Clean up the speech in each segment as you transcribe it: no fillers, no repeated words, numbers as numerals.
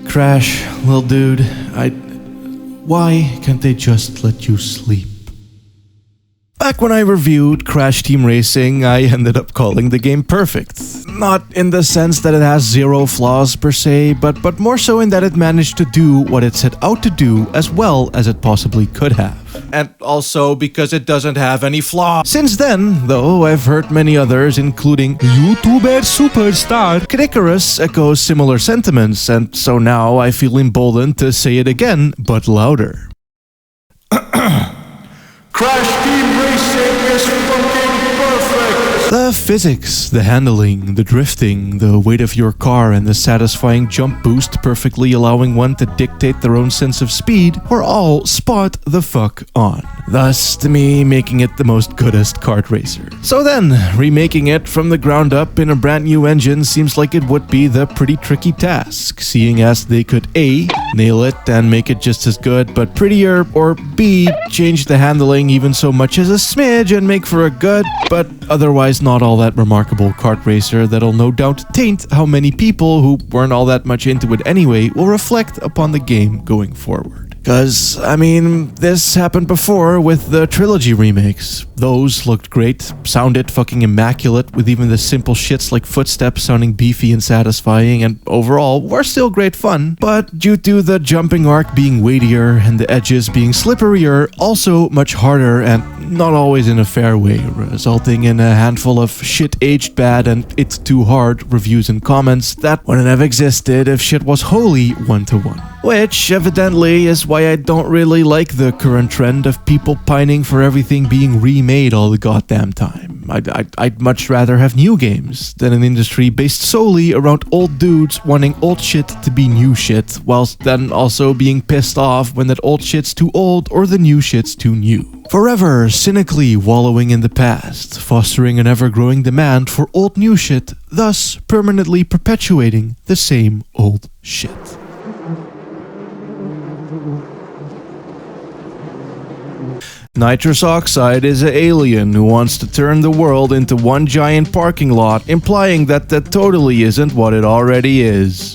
Crash, little dude, why can't they just let you sleep? Back when I reviewed Crash Team Racing, I ended up calling the game perfect. Not in the sense that it has zero flaws per se, but more so in that it managed to do what it set out to do as well as it possibly could have. And also because it doesn't have any flaws. Since then, though, I've heard many others, including YouTuber superstar Cricarus, echo similar sentiments, and so now I feel emboldened to say it again, but louder. Crash Team Racing is fucking perfect! The physics, the handling, the drifting, the weight of your car, and the satisfying jump boost perfectly allowing one to dictate their own sense of speed are all spot the fuck on. Thus, to me, making it the most goodest kart racer. So then, remaking it from the ground up in a brand new engine seems like it would be the pretty tricky task, seeing as they could A, nail it and make it just as good but prettier, or B, change the handling even so much as a smidge and make for a good, but otherwise not all that remarkable kart racer that'll no doubt taint how many people who weren't all that much into it anyway will reflect upon the game going forward. Cause, I mean, this happened before with the trilogy remakes. Those looked great, sounded fucking immaculate, with even the simple shits like footsteps sounding beefy and satisfying, and overall were still great fun. But due to the jumping arc being weightier and the edges being slipperier, also much harder and not always in a fair way, resulting in a handful of shit aged bad and it's too hard reviews and comments that wouldn't have existed if shit was wholly one-to-one. Which, evidently, is why I don't really like the current trend of people pining for everything being remade all the goddamn time. I'd much rather have new games than an industry based solely around old dudes wanting old shit to be new shit, whilst then also being pissed off when that old shit's too old or the new shit's too new. Forever cynically wallowing in the past, fostering an ever-growing demand for old new shit, thus permanently perpetuating the same old shit. Nitrous oxide is an alien who wants to turn the world into one giant parking lot, implying that totally isn't what it already is.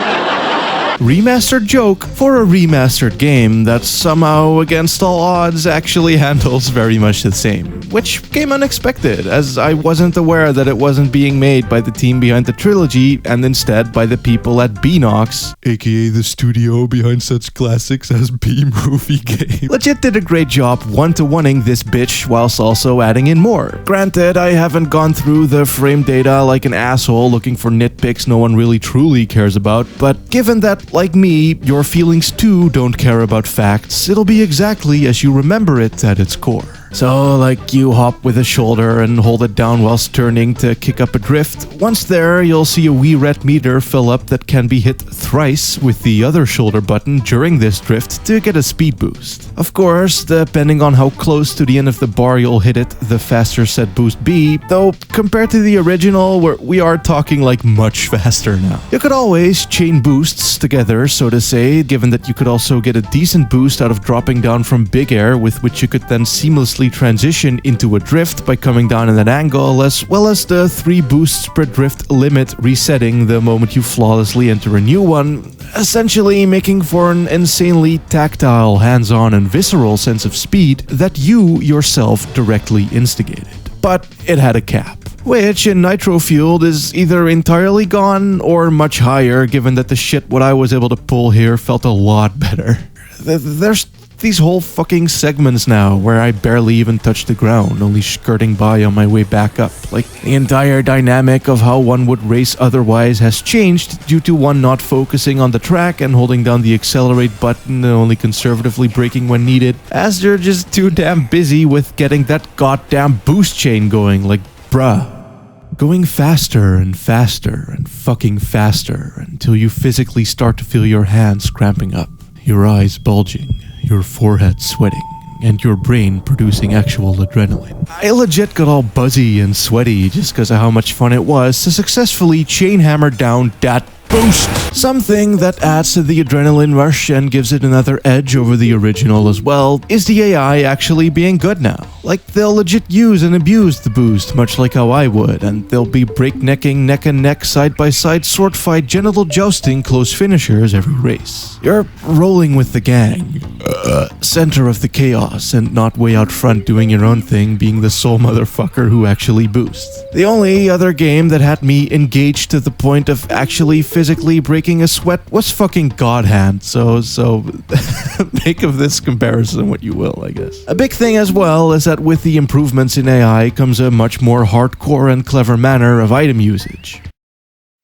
Remastered joke for a remastered game that somehow, against all odds, actually handles very much the same. Which came unexpected, as I wasn't aware that it wasn't being made by the team behind the trilogy, and instead by the people at Beanox, aka the studio behind such classics as B-Movie Game. Legit did a great job one-to-oneing this bitch whilst also adding in more. Granted, I haven't gone through the frame data like an asshole looking for nitpicks no one really truly cares about, but given that, like me, your feelings too don't care about facts, it'll be exactly as you remember it at its core. So, like, you hop with a shoulder and hold it down whilst turning to kick up a drift. Once there, you'll see a wee red meter fill up that can be hit thrice with the other shoulder button during this drift to get a speed boost. Of course, depending on how close to the end of the bar you'll hit it, the faster said boost be, though compared to the original, we are talking like much faster now. You could always chain boosts together, so to say, given that you could also get a decent boost out of dropping down from big air, with which you could then seamlessly transition into a drift by coming down at an angle, as well as the 3 boosts per drift limit resetting the moment you flawlessly enter a new one, essentially making for an insanely tactile, hands-on and visceral sense of speed that you yourself directly instigated. But it had a cap, which in Nitro Fueled is either entirely gone or much higher, given that the shit what I was able to pull here felt a lot better. There's these whole fucking segments now where I barely even touch the ground, only skirting by on my way back up. Like, the entire dynamic of how one would race otherwise has changed due to one not focusing on the track and holding down the accelerate button and only conservatively braking when needed, as they're just too damn busy with getting that goddamn boost chain going. Like, bruh. Going faster and faster and fucking faster until you physically start to feel your hands cramping up, your eyes bulging, your forehead sweating, and your brain producing actual adrenaline. I legit got all buzzy and sweaty just because of how much fun it was to successfully chain hammer down that boost. Something that adds to the adrenaline rush and gives it another edge over the original as well is the AI actually being good now. Like, they'll legit use and abuse the boost, much like how I would, and they'll be breaknecking neck and neck, side by side, sword fight, genital jousting, close finishers every race. You're rolling with the gang, center of the chaos, and not way out front doing your own thing, being the sole motherfucker who actually boosts. The only other game that had me engaged to the point of actually physically breaking a sweat was fucking God Hand, so make of this comparison what you will, I guess. A big thing as well is that with the improvements in AI comes a much more hardcore and clever manner of item usage.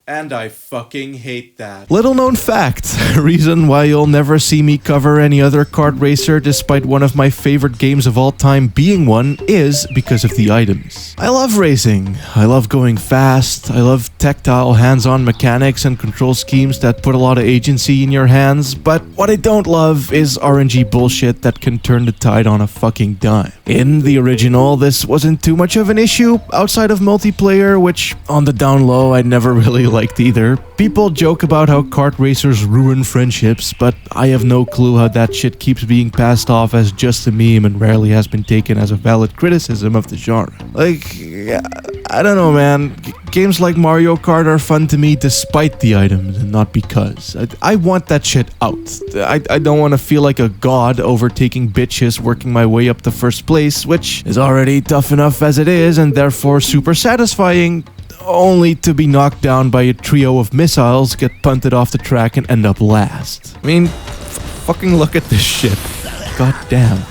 And I fucking hate that. Little known fact, reason why you'll never see me cover any other kart racer despite one of my favorite games of all time being one is because of the items. I love racing, I love going fast, I love tactile hands-on mechanics and control schemes that put a lot of agency in your hands, but what I don't love is RNG bullshit that can turn the tide on a fucking dime. In the original, this wasn't too much of an issue outside of multiplayer, which on the down low I never really liked either. People joke about how kart racers ruin friendships, but I have no clue how that shit keeps being passed off as just a meme and rarely has been taken as a valid criticism of the genre. Like, I don't know, man. Games like Mario Kart are fun to me despite the items and not because. I want that shit out. I don't want to feel like a god overtaking bitches working my way up the first place, which is already tough enough as it is and therefore super satisfying, only to be knocked down by a trio of missiles, get punted off the track, and end up last. I mean, fucking look at this shit. God damn.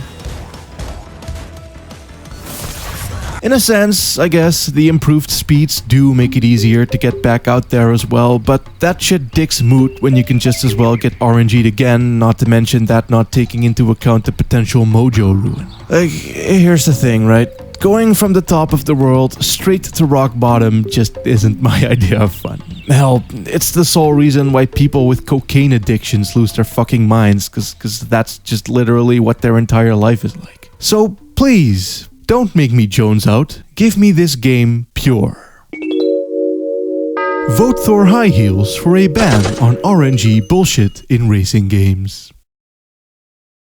In a sense, I guess, the improved speeds do make it easier to get back out there as well, but that shit dick's moot when you can just as well get RNG'd again, not to mention that not taking into account the potential mojo ruin. Like, here's the thing, right? Going from the top of the world straight to rock bottom just isn't my idea of fun. Hell, it's the sole reason why people with cocaine addictions lose their fucking minds, cause that's just literally what their entire life is like. So please, don't make me Jones out. Give me this game pure. Vote ThorHighHeels for a ban on RNG bullshit in racing games.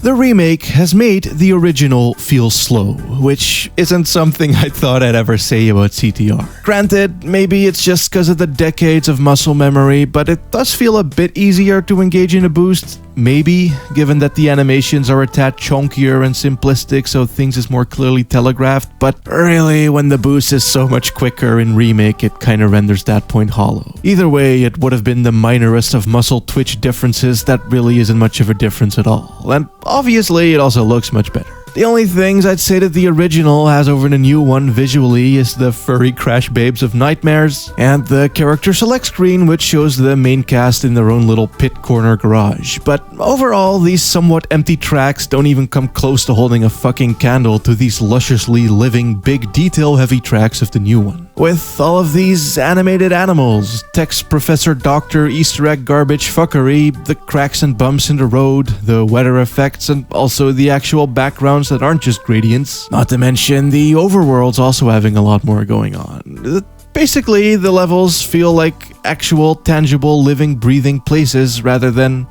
The remake has made the original feel slow, which isn't something I thought I'd ever say about CTR. Granted, maybe it's just because of the decades of muscle memory, but it does feel a bit easier to engage in a boost. Maybe, given that the animations are a tad chunkier and simplistic so things is more clearly telegraphed, but really, when the boost is so much quicker in remake, it kinda renders that point hollow. Either way, it would have been the minorest of muscle twitch differences that really isn't much of a difference at all, and obviously it also looks much better. The only things I'd say that the original has over the new one visually is the furry crash babes of nightmares, and the character select screen which shows the main cast in their own little pit corner garage. But overall, these somewhat empty tracks don't even come close to holding a fucking candle to these lusciously living, big detail-heavy tracks of the new one. With all of these animated animals, text professor doctor Easter egg garbage fuckery, the cracks and bumps in the road, the weather effects, and also the actual backgrounds that aren't just gradients. Not to mention the overworlds also having a lot more going on. Basically, the levels feel like actual, tangible, living, breathing places rather than,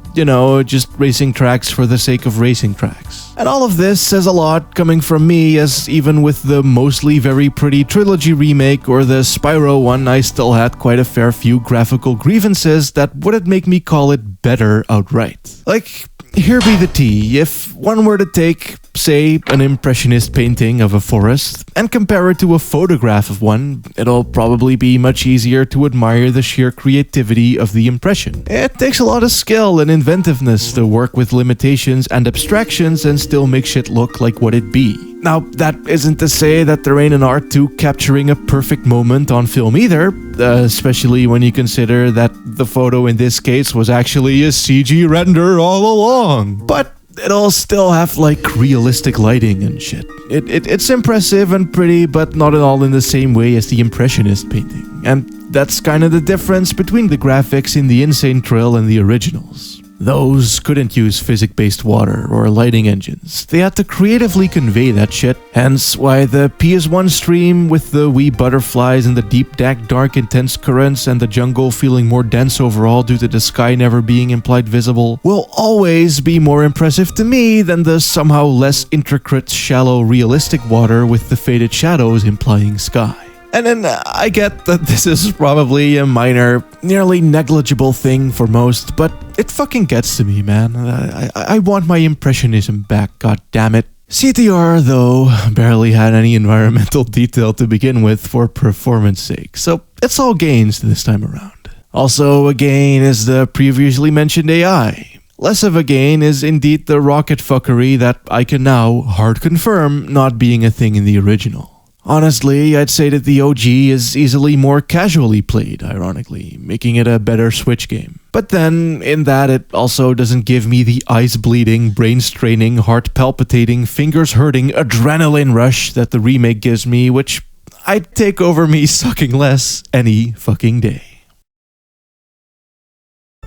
just racing tracks for the sake of racing tracks. And all of this says a lot coming from me, as even with the mostly very pretty Trilogy remake or the Spyro one, I still had quite a fair few graphical grievances that wouldn't make me call it better outright. Like, here be the tea. If one were to take, say, an impressionist painting of a forest and compare it to a photograph of one, it'll probably be much easier to admire the sheer creativity of the impression. It takes a lot of skill and inventiveness to work with limitations and abstractions and still make shit look like what it be. Now, that isn't to say that there ain't an art to capturing a perfect moment on film either, especially when you consider that the photo in this case was actually a CG render all along. But it'll still have like realistic lighting and shit. It's impressive and pretty, but not at all in the same way as the impressionist painting. And that's kind of the difference between the graphics in the Insane Trill and the originals. Those couldn't use physics-based water or lighting engines. They had to creatively convey that shit, hence why the PS1 stream with the wee butterflies and the deep, dark, intense currents and the jungle feeling more dense overall due to the sky never being implied visible will always be more impressive to me than the somehow less intricate, shallow, realistic water with the faded shadows implying sky. And then I get that this is probably a minor, nearly negligible thing for most, but it fucking gets to me, man. I want my impressionism back, god damn it. CTR, though, barely had any environmental detail to begin with for performance sake, so it's all gains this time around. Also, a gain is the previously mentioned AI. Less of a gain is indeed the rocket fuckery that I can now hard confirm not being a thing in the original. Honestly, I'd say that the OG is easily more casually played, ironically, making it a better Switch game. But then, in that it also doesn't give me the eyes-bleeding, brain-straining, heart-palpitating, fingers-hurting adrenaline rush that the remake gives me, which I'd take over me sucking less any fucking day.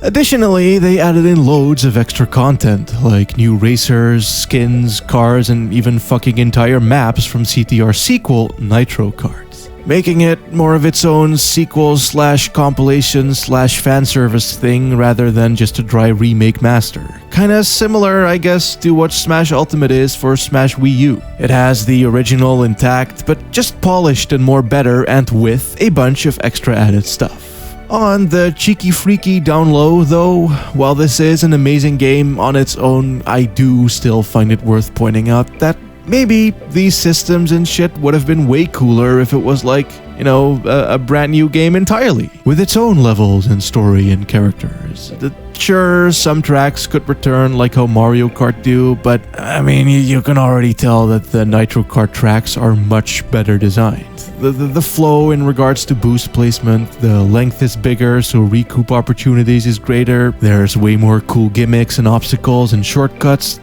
Additionally, they added in loads of extra content, like new racers, skins, cars, and even fucking entire maps from CTR's sequel, Nitro Karts, making it more of its own sequel/compilation/fanservice thing rather than just a dry remake master. Kinda similar, I guess, to what Smash Ultimate is for Smash Wii U. It has the original intact, but just polished and more better and with a bunch of extra added stuff. On the cheeky freaky down low though, while this is an amazing game on its own, I do still find it worth pointing out that maybe these systems and shit would have been way cooler if it was like, a brand new game entirely, with its own levels and story and characters. Sure, some tracks could return like how Mario Kart do, but I mean, you can already tell that the Nitro Kart tracks are much better designed. The flow in regards to boost placement, the length is bigger so recoup opportunities is greater, there's way more cool gimmicks and obstacles and shortcuts.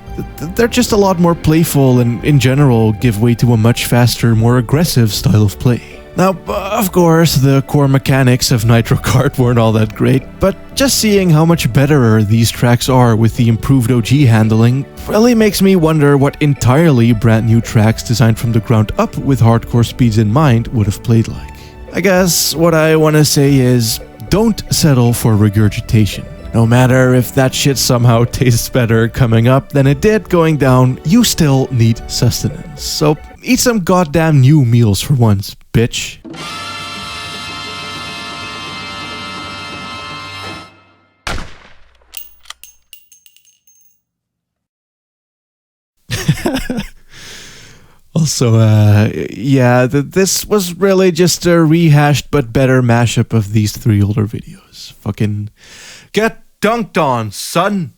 They're just a lot more playful and in general give way to a much faster, more aggressive style of play. Now, of course, the core mechanics of Nitro Kart weren't all that great, but just seeing how much better these tracks are with the improved OG handling really makes me wonder what entirely brand new tracks designed from the ground up with hardcore speeds in mind would have played like. I guess what I want to say is, don't settle for regurgitation. No matter if that shit somehow tastes better coming up than it did going down, you still need sustenance. So eat some goddamn new meals for once, bitch. Also, this was really just a rehashed but better mashup of these three older videos. Fucking get dunked on, son!